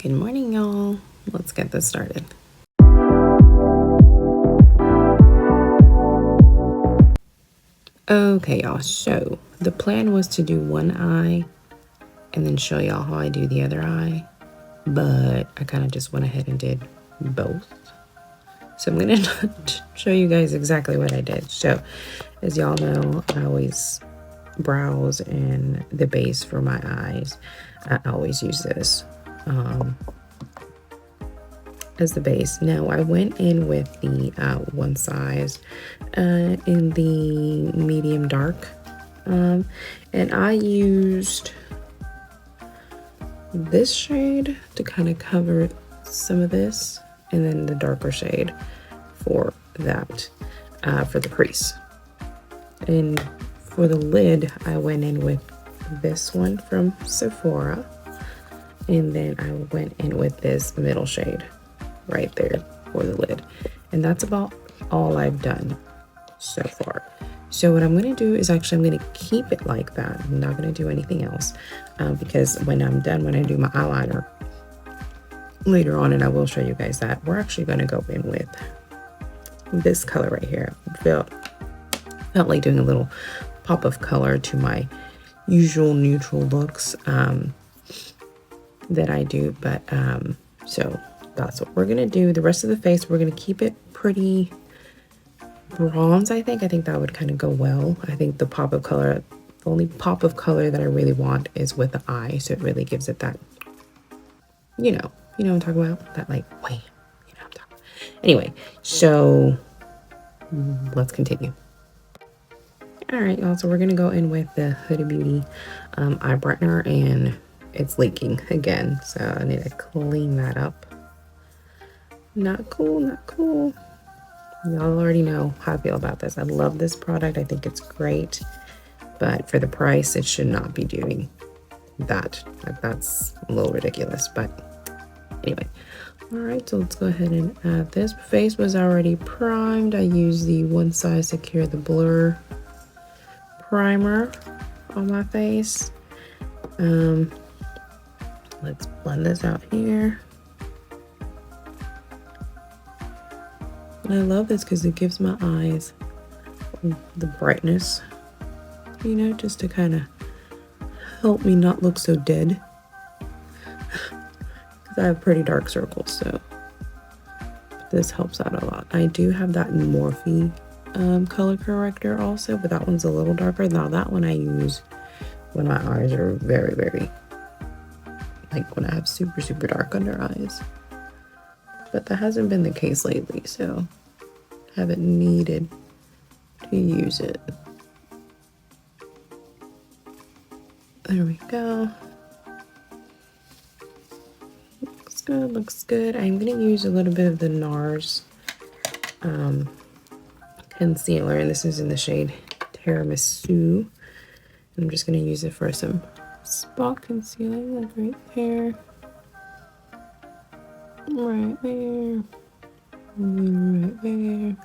Good morning, y'all. Let's get this started. Okay, y'all. So the plan was to do one eye and then show y'all how I do the other eye, but I kind of just went ahead and did both. So I'm gonna show you guys exactly what I did. So as y'all know, I always brows and the base for my eyes. I always use this as the base. Now I went in with the one size in the medium dark, and I used this shade to kind of cover some of this, and then the darker shade for that, for the crease. And for the lid, I went in with this one from Sephora, and then I went in with this middle shade right there for the lid. And that's about all I've done so far. So what I'm going to do is actually I'm going to keep it like that. I'm not going to do anything else, because when I'm done, when I do my eyeliner later on, and I will show you guys that, we're actually going to go in with this color right here. Felt like doing a little pop of color to my usual neutral looks that I do. But so that's what we're gonna do. The rest of the face, we're gonna keep it pretty bronze. I think that would kind of go well. I think the pop of color, the only pop of color that I really want is with the eye, so it really gives it that, you know what I'm talking about, that like wham, you know what I'm talking about. Anyway, so let's continue. All right, y'all, so we're gonna go in with the Huda Beauty eye brightener, and it's leaking again, so I need to clean that up. Not cool, not cool. Y'all already know how I feel about this. I love this product. I think it's great, but for the price, it should not be doing that. That's a little ridiculous, but anyway. All right, so let's go ahead and add this. Face was already primed. I used the One Size Secure the Blur primer on my face. Let's blend this out here. And I love this because it gives my eyes the brightness, just to kind of help me not look so dead, because I have pretty dark circles, so this helps out a lot. I do have that Morphe color corrector also, but that one's a little darker. Now that one I use when my eyes are very, very, like when I have super, super dark under eyes. But that hasn't been the case lately, so I haven't needed to use it. There we go. Looks good, looks good. I'm gonna use a little bit of the NARS concealer, and this is in the shade Tiramisu. I'm just gonna use it for some spot concealing, like right there. Right there. And right there.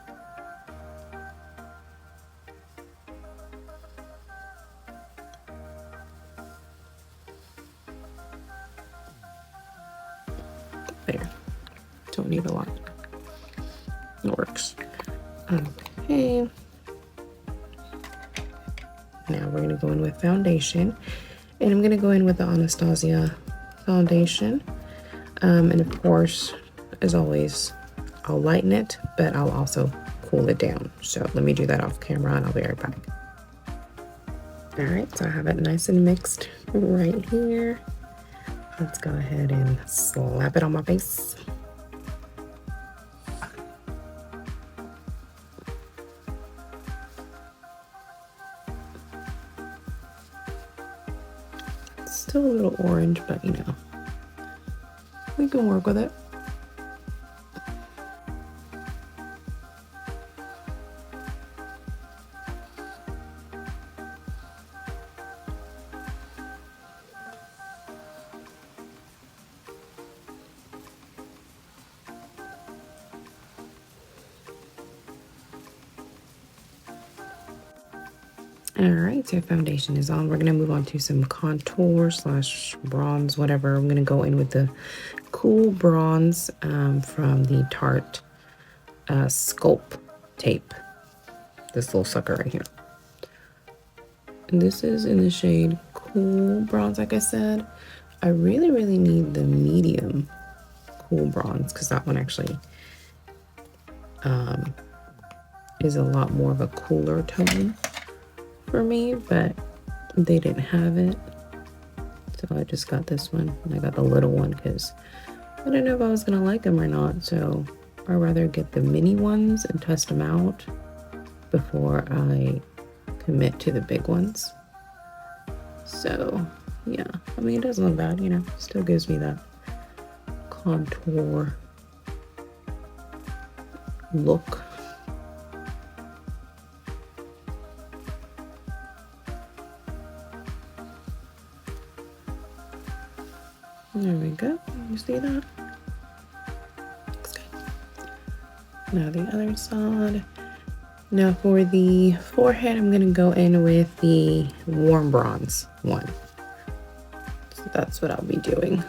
There. Don't need a lot. It works. Okay. Now we're gonna go in with foundation, and I'm gonna go in with the Anastasia foundation. And of course, as always, I'll lighten it, but I'll also cool it down. So let me do that off camera, and I'll be right back. All right, so I have it nice and mixed right here. Let's go ahead and slap it on my face. It's still a little orange, but we can work with it. All right, so foundation is on. We're gonna move on to some contour slash bronze, whatever. I'm gonna go in with the Cool Bronze from the Tarte Sculpt tape. This little sucker right here. And this is in the shade Cool Bronze, like I said. I really, really need the medium Cool Bronze because that one actually is a lot more of a cooler tone for me, but they didn't have it. So I just got this one, and I got the little one because I didn't know if I was gonna like them or not. So I'd rather get the mini ones and test them out before I commit to the big ones. So yeah, I mean, it doesn't look bad, you know, still gives me that contour look. There we go. You see that? Looks good. Now the other side. Now for the forehead, I'm gonna go in with the warm bronze one. So that's what I'll be doing.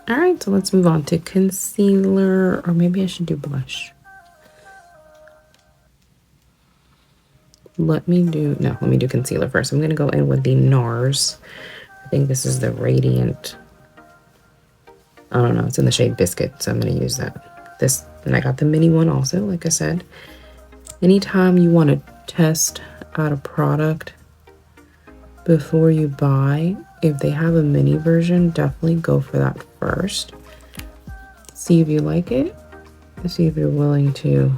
All right, so let's move on to concealer, or maybe I should do blush. Let me do concealer first. I'm gonna go in with the NARS. I think this is the Radiant. I don't know, it's in the shade Biscuit, so I'm gonna use that. This, and I got the mini one also, like I said. Anytime you wanna test out a product before you buy, if they have a mini version, definitely go for that first. See if you like it, see if you're willing to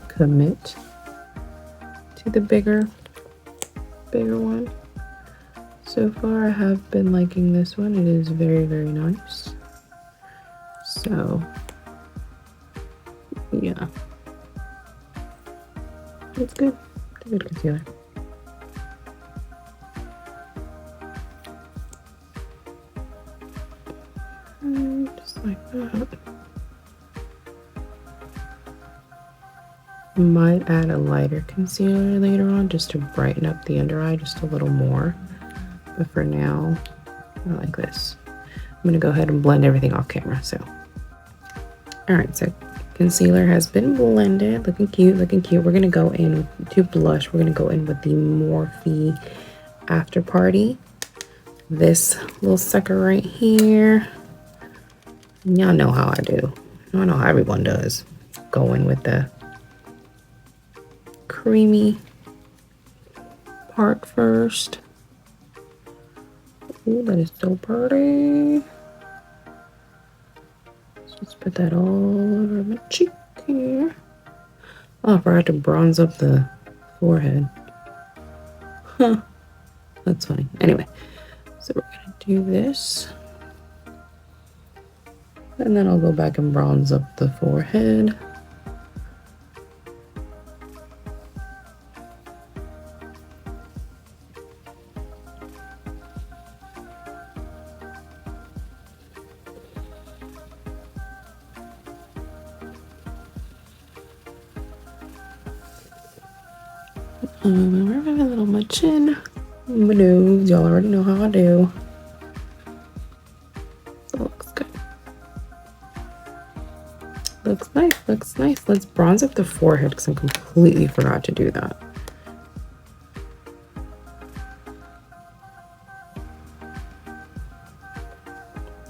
commit to the bigger one. So far I have been liking this one. It is very, very nice. So yeah, it's good. It's a good concealer. Just like that. Might add a lighter concealer later on just to brighten up the under eye just a little more. But for now, I like this. I'm gonna go ahead and blend everything off camera, so. All right, so concealer has been blended, looking cute, looking cute. We're gonna go in to blush. We're gonna go in with the Morphe After Party. This little sucker right here. Y'all know how I do. I know how everyone does. Go in with the creamy part first. Ooh, that is so pretty. Let's just put that all over my cheek here. Oh, I forgot to bronze up the forehead. Huh. That's funny. Anyway, so we're gonna do this. And then I'll go back and bronze up the forehead. We're having a little my chin moves. Y'all already know how I do. That looks good. Looks nice, looks nice. Let's bronze up the forehead because I completely forgot to do that.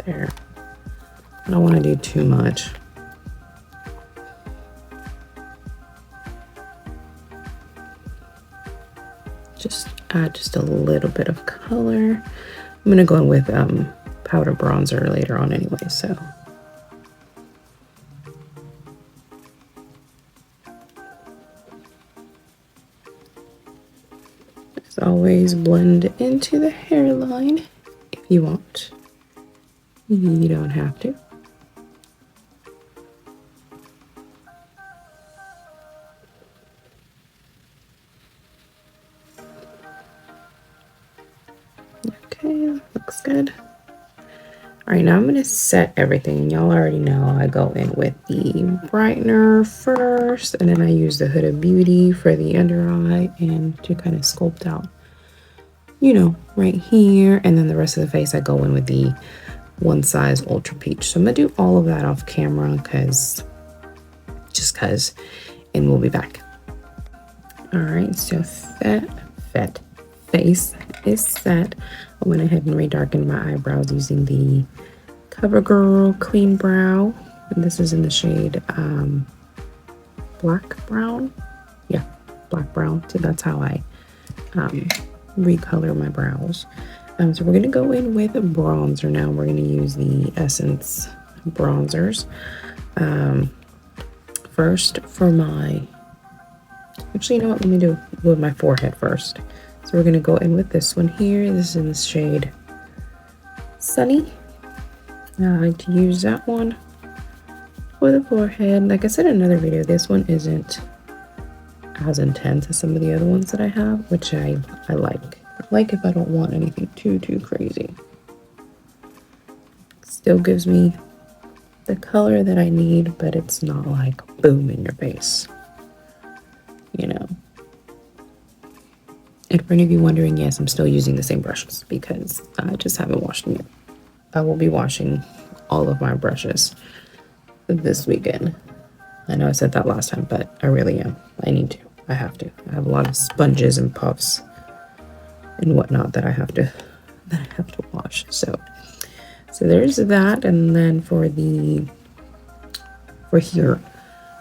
There. I don't want to do too much. Just add just a little bit of color. I'm gonna go in with powder bronzer later on anyway, so. As always, blend into the hairline if you want. You don't have to. Okay, looks good. All right, now I'm gonna set everything. Y'all already know I go in with the brightener first, and then I use the Huda Beauty for the under eye and to kind of sculpt out, you know, right here. And then the rest of the face, I go in with the One Size Ultra Peach. So I'm gonna do all of that off camera just cause, and we'll be back. All right, so face is set. I went ahead and redarkened my eyebrows using the CoverGirl Clean Brow. And this is in the shade black brown. Yeah, black brown. So that's how I recolor my brows. So we're gonna go in with a bronzer now. We're gonna use the Essence bronzers. First for my, actually, you know what? Let me do with my forehead first. So we're gonna go in with this one here. This is in the shade Sunny. I like to use that one for the forehead. Like I said in another video, this one isn't as intense as some of the other ones that I have, which I like. I like if I don't want anything too crazy. Still gives me the color that I need, but it's not like boom in your face, you know. And for any of you wondering, yes, I'm still using the same brushes because I just haven't washed them yet. I will be washing all of my brushes this weekend. I know I said that last time, but I really am. I need to. I have to. I have a lot of sponges and puffs and whatnot that I have to wash. So there's that. And then for here,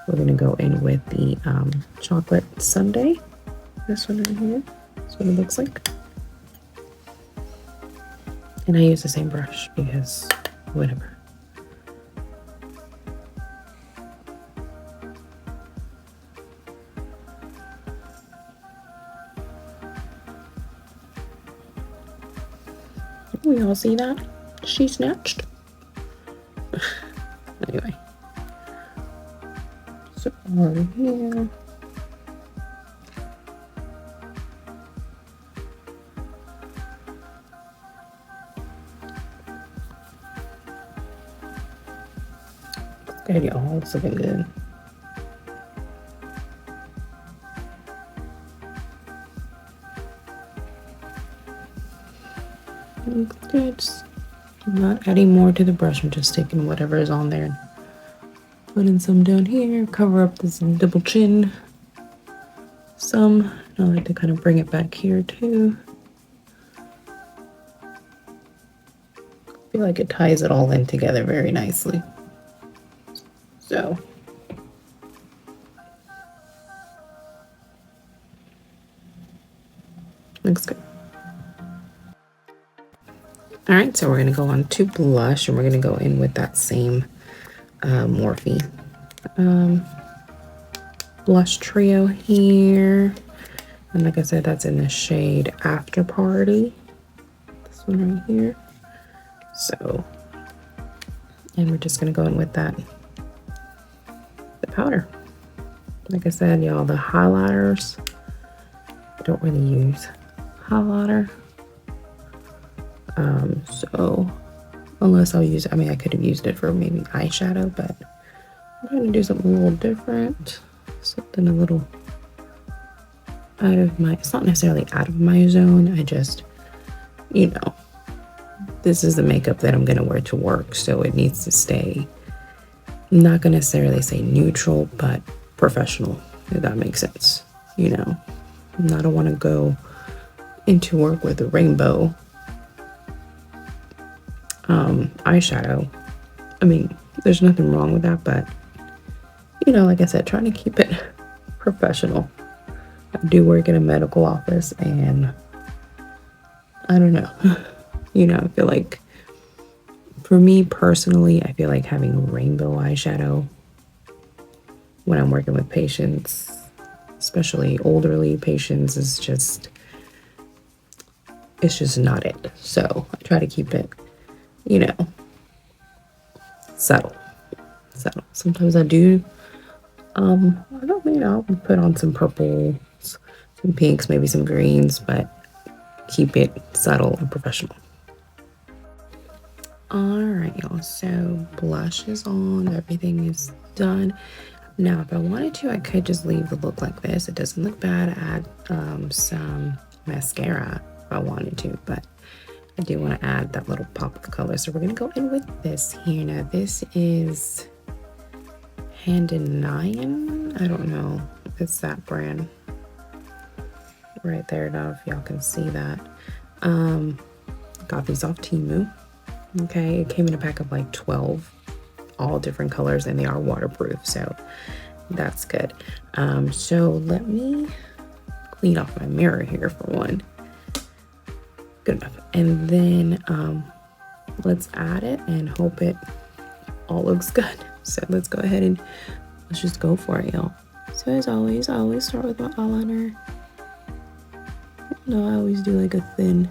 we're gonna go in with the chocolate sundae. This one right here. That's what it looks like. And I use the same brush because whatever. We all see that? She snatched. Anyway. So over here. Good, y'all. It's looking good. Good. I'm not adding more to the brush. I'm just taking whatever is on there and putting some down here. Cover up this double chin. Some. I like to kind of bring it back here too. I feel like it ties it all in together very nicely. So. Looks good. All right, so we're gonna go on to blush, and we're gonna go in with that same Morphe blush trio here. And like I said, that's in the shade After Party. This one right here. So, and we're just gonna go in with the powder. Like I said, y'all, the highlighters, I don't really use highlighter. So unless I'll use, I mean, I could have used it for maybe eyeshadow, but I'm trying to do something a little different, something a little out of my, it's not necessarily out of my zone. I just, you know, this is the makeup that I'm going to wear to work. So it needs to stay, I'm not going to necessarily say neutral, but professional, if that makes sense. You know, I don't want to go into work with a rainbow eyeshadow. I mean, there's nothing wrong with that, but you know, like I said, trying to keep it professional. I do work in a medical office, and I don't know, you know, I feel like for me personally, I feel like having rainbow eyeshadow when I'm working with patients, especially elderly patients, is just, it's just not it. So I try to keep it, you know, subtle. Sometimes I do, I don't mean, I'll put on some purples, some pinks, maybe some greens, but keep it subtle and professional. All right, y'all, so blush is on, everything is done. Now, if I wanted to, I could just leave the look like this. It doesn't look bad. Add some mascara if I wanted to, but I do want to add that little pop of color. So we're going to go in with this here. Now, this is Hand in Nine. I don't know. It's that brand right there. I don't know if y'all can see that. Got these off Temu. Okay, it came in a pack of like 12, all different colors, and they are waterproof, so that's good. So let me clean off my mirror here for one. Good enough. And then let's add it and hope it all looks good. So let's go ahead and let's just go for it, y'all. So as always, I always start with my eyeliner. No, I always do like a thin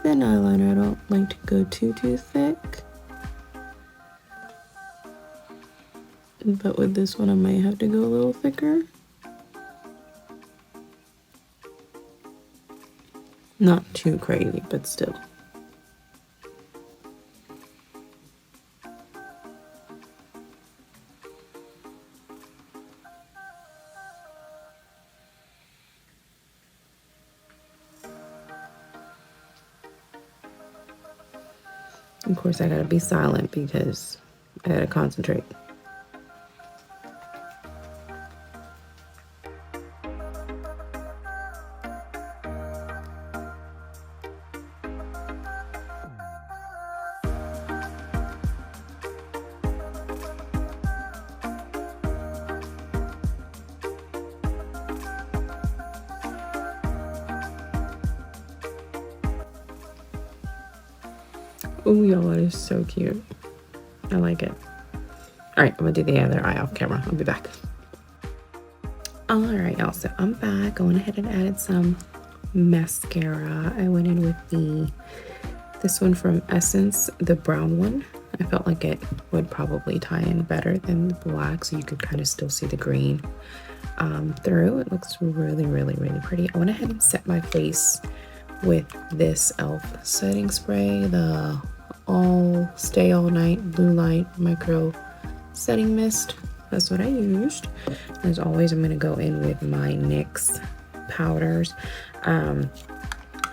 eyeliner. I don't like to go too thick. But with this one, I might have to go a little thicker. Not too crazy, but still. Of course, I gotta be silent because I gotta concentrate. Oh, y'all, that is so cute. I like it. All right, I'm gonna do the other eye off camera. I'll be back. All right, y'all, so I'm back. I went ahead and added some mascara. I went in with this one from Essence, the brown one. I felt like it would probably tie in better than the black, so you could kind of still see the green through. It looks really, really, really pretty. I went ahead and set my face with this e.l.f. setting spray, the Stay All Night Blue Light Micro Setting Mist. That's what I used. As always, I'm going to go in with my NYX powders.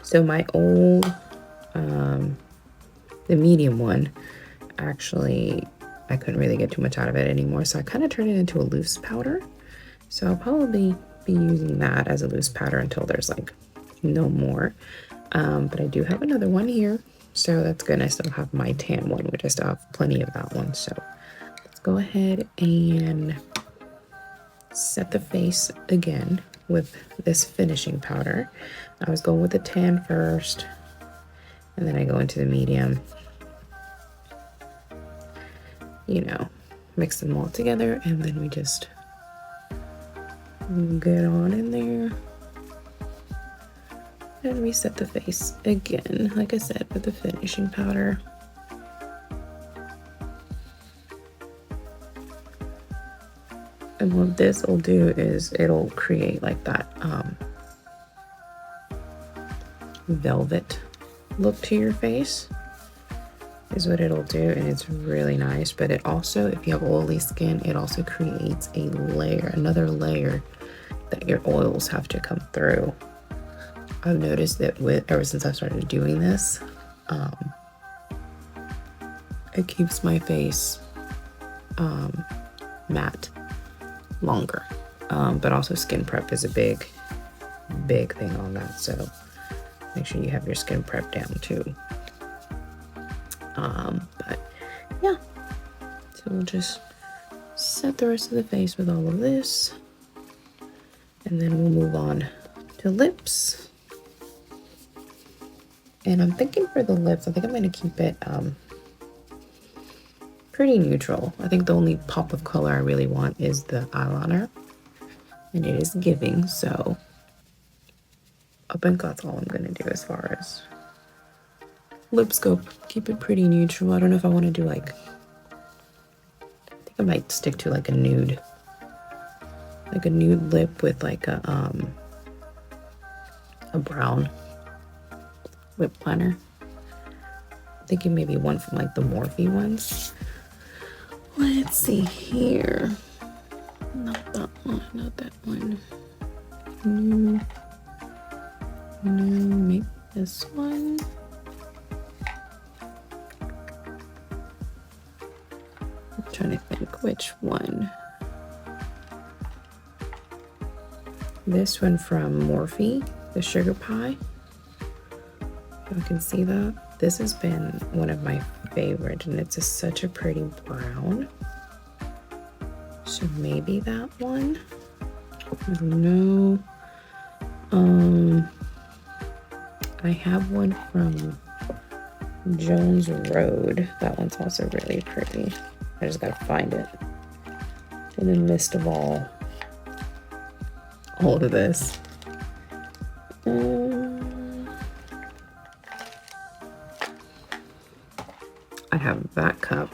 So my old, the medium one, actually, I couldn't really get too much out of it anymore. So I kind of turned it into a loose powder. So I'll probably be using that as a loose powder until there's like no more. But I do have another one here. So that's good. I still have my tan one, which I still have plenty of that one. So let's go ahead and set the face again with this finishing powder. I was going with the tan first, and then I go into the medium. You know, mix them all together, and then we just get on in there. And reset the face again, like I said, with the finishing powder. And what this will do is it'll create like that velvet look to your face is what it'll do, and it's really nice. But it also, if you have oily skin, it also creates a layer, another layer that your oils have to come through. I've noticed that ever since I started doing this, it keeps my face matte longer. But also skin prep is a big thing on that. So make sure you have your skin prep down too. But yeah, so we'll just set the rest of the face with all of this, and then we'll move on to lips. And I'm thinking for the lips, I think I'm going to keep it pretty neutral. I think the only pop of color I really want is the eyeliner, and it is giving, so I think that's all I'm going to do as far as lip scope. Keep it pretty neutral. I don't know if I want to do like, I think I might stick to like a nude lip with like a brown lip liner. thinking maybe one from like the Morphe ones. Let's see here. Not that one, not that one. No, maybe this one. I'm trying to think which one. This one from Morphe, the Sugar Pie. You can see that. This has been one of my favorites, and it's such a pretty brown. So maybe that one. I don't know. I have one from Jones Road. That one's also really pretty. I just gotta find it in the midst of all of this. I have that cup,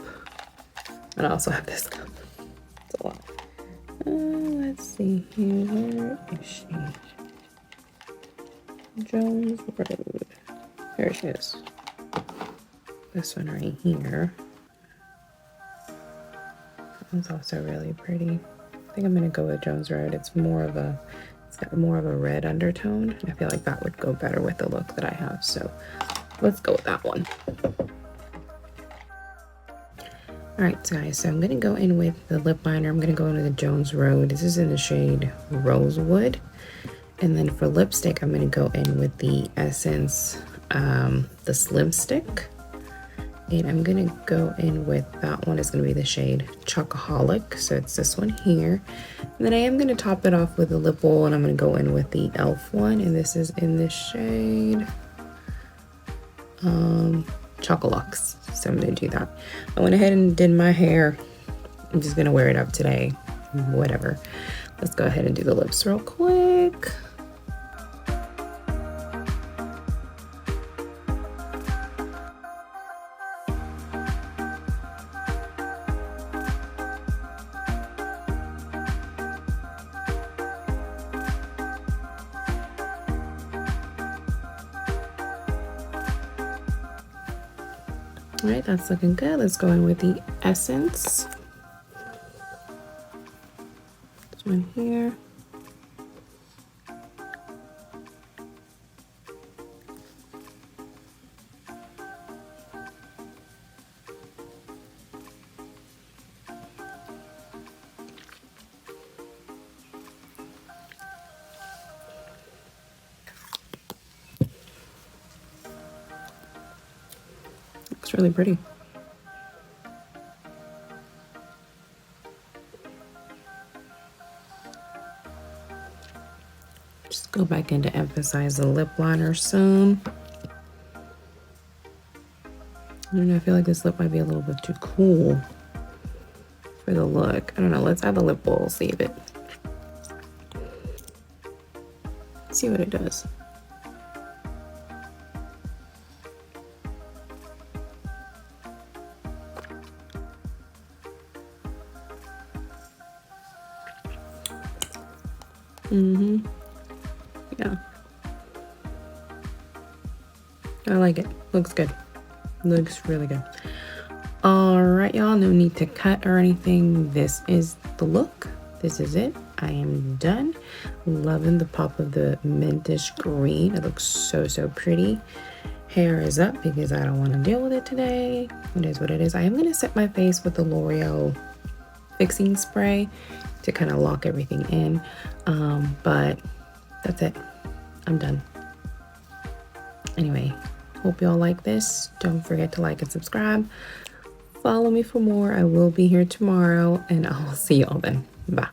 and I also have this cup. It's a lot. Let's see here. Where is she? Jones Road. There she is. This one right here. That one's also really pretty. I think I'm gonna go with Jones Road. It's got more of a red undertone. I feel like that would go better with the look that I have. So let's go with that one. All right, guys, so I'm gonna go in with the lip liner. I'm gonna go into the Jones Road. This is in the shade Rosewood. And then for lipstick, I'm gonna go in with the Essence, the Slim Stick. And I'm gonna go in with, that one is gonna be the shade Chocoholic. So it's this one here. And then I am gonna top it off with a lip oil, and I'm gonna go in with the e.l.f. one. And this is in the shade Chocolux. So I'm gonna do that. I went ahead and did my hair. I'm just gonna wear it up today. Whatever. Let's go ahead and do the lips real quick. All right, that's looking good. Let's go in with the Essence. This one here. Looks really pretty. Just go back in to emphasize the lip liner some. I don't know, I feel like this lip might be a little bit too cool for the look. I don't know, let's add the lip oil, see if it, see what it does. Yeah. I like it. Looks good. Looks really good. All right, y'all. No need to cut or anything. This is the look. This is it. I am done. Loving the pop of the mintish green. It looks so, so pretty. Hair is up because I don't want to deal with it today. It is what it is. I am going to set my face with the L'Oreal fixing spray to kind of lock everything in. But that's it. I'm done. Anyway, hope y'all like this. Don't forget to like and subscribe. Follow me for more. I will be here tomorrow, and I will see y'all then. Bye.